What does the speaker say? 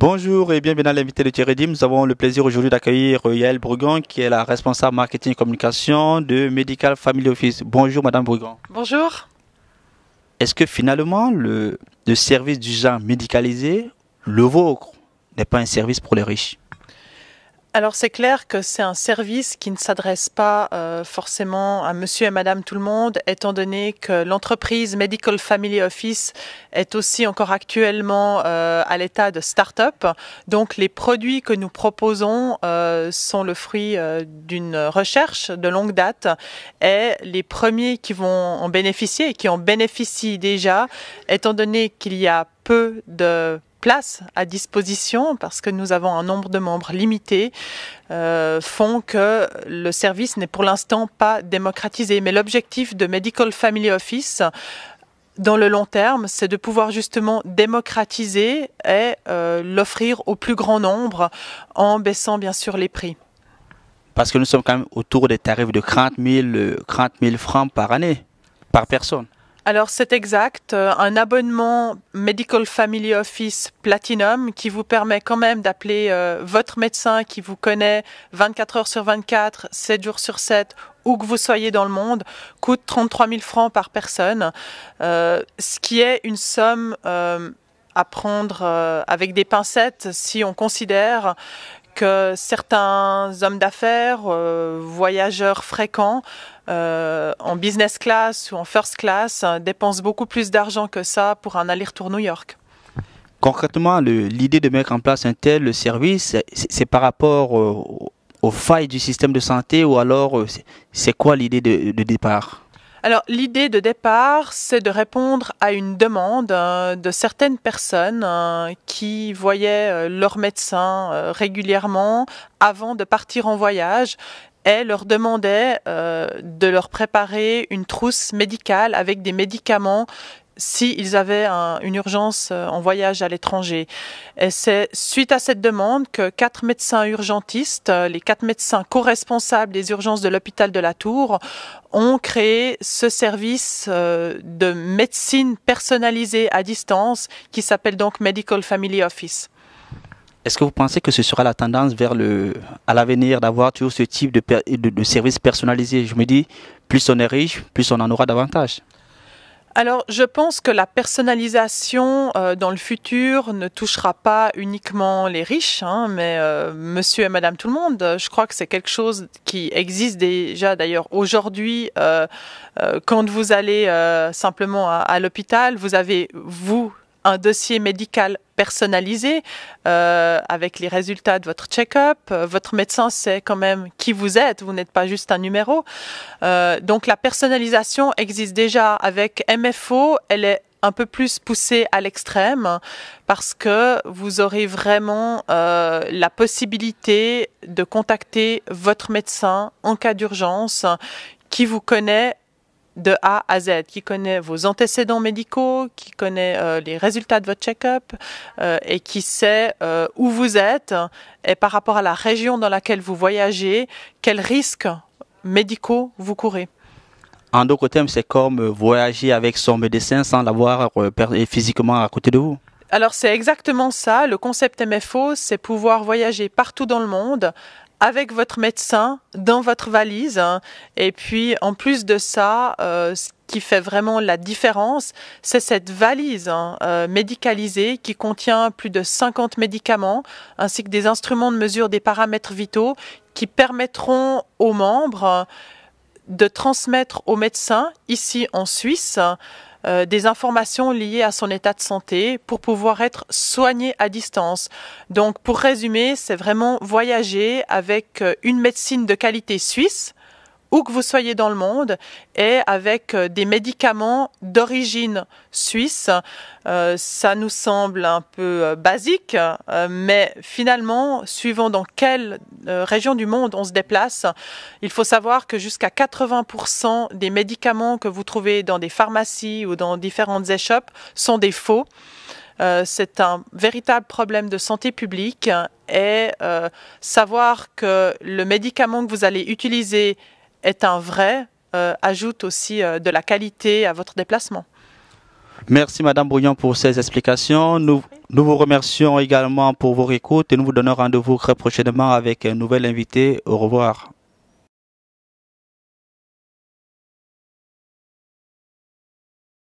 Bonjour et bienvenue à l'invité de Thierry. Nous avons le plaisir aujourd'hui d'accueillir Yael Brugon, qui est la responsable marketing et communication de Medical Family Office. Bonjour Madame Brugon. Bonjour. Est-ce que finalement le service du genre médicalisé, le vôtre, n'est pas un service pour les riches? Alors c'est clair que c'est un service qui ne s'adresse pas forcément à monsieur et madame tout le monde, étant donné que l'entreprise Medical Family Office est aussi encore actuellement à l'état de start-up. Donc les produits que nous proposons sont le fruit d'une recherche de longue date, et les premiers qui vont en bénéficier et qui en bénéficient déjà, étant donné qu'il y a peu de place à disposition, parce que nous avons un nombre de membres limité, font que le service n'est pour l'instant pas démocratisé. Mais l'objectif de Medical Family Office, dans le long terme, c'est de pouvoir justement démocratiser et l'offrir au plus grand nombre en baissant bien sûr les prix. Parce que nous sommes quand même autour des tarifs de 30 000 francs par année, par personne. Alors c'est exact, un abonnement Medical Family Office Platinum qui vous permet quand même d'appeler votre médecin qui vous connaît 24 heures sur 24, 7 jours sur 7, où que vous soyez dans le monde, coûte 33 000 francs par personne, ce qui est une somme à prendre avec des pincettes si on considère que certains hommes d'affaires, voyageurs fréquents, en business class ou en first class, dépensent beaucoup plus d'argent que ça pour un aller-retour New York. Concrètement, l'idée de mettre en place un tel service, c'est par rapport aux failles du système de santé, ou alors c'est quoi l'idée de départ? Alors, l'idée de départ, c'est de répondre à une demande de certaines personnes qui voyaient leur médecin régulièrement avant de partir en voyage, et leur demandait de leur préparer une trousse médicale avec des médicaments s'ils avaient une urgence en voyage à l'étranger. Et c'est suite à cette demande que 4 médecins urgentistes, les 4 médecins co-responsables des urgences de l'hôpital de la Tour, ont créé ce service de médecine personnalisée à distance qui s'appelle donc Medical Family Office. Est-ce que vous pensez que ce sera la tendance à l'avenir d'avoir toujours ce type de service personnalisé? Je me dis, plus on est riche, plus on en aura davantage. Alors, je pense que la personnalisation dans le futur ne touchera pas uniquement les riches, mais monsieur et madame tout le monde. Je crois que c'est quelque chose qui existe déjà d'ailleurs aujourd'hui. Quand vous allez simplement à l'hôpital, vous avez, un dossier médical personnalisé avec les résultats de votre check-up. Votre médecin sait quand même qui vous êtes, vous n'êtes pas juste un numéro. Donc la personnalisation existe déjà avec MFO, elle est un peu plus poussée à l'extrême parce que vous aurez vraiment la possibilité de contacter votre médecin en cas d'urgence qui vous connaît de A à Z, qui connaît vos antécédents médicaux, qui connaît les résultats de votre check-up et qui sait où vous êtes et par rapport à la région dans laquelle vous voyagez, quels risques médicaux vous courez. En d'autres termes, c'est comme voyager avec son médecin sans l'avoir physiquement à côté de vous. Alors c'est exactement ça, le concept MFO, c'est pouvoir voyager partout dans le monde avec votre médecin dans votre valise. Et puis, en plus de ça, ce qui fait vraiment la différence, c'est cette valise médicalisée qui contient plus de 50 médicaments, ainsi que des instruments de mesure des paramètres vitaux qui permettront aux membres de transmettre au médecin, ici en Suisse, des informations liées à son état de santé pour pouvoir être soigné à distance. Donc, pour résumer, c'est vraiment voyager avec une médecine de qualité suisse, où que vous soyez dans le monde, et avec des médicaments d'origine suisse. Ça nous semble un peu basique, mais finalement, suivant dans quelle région du monde on se déplace, il faut savoir que jusqu'à 80% des médicaments que vous trouvez dans des pharmacies ou dans différentes échoppes sont des faux. C'est un véritable problème de santé publique, et savoir que le médicament que vous allez utiliser est un vrai, ajoute aussi de la qualité à votre déplacement. Merci Madame Brouillon pour ces explications. Nous vous remercions également pour vos écoutes et nous vous donnons rendez-vous très prochainement avec un nouvel invité. Au revoir.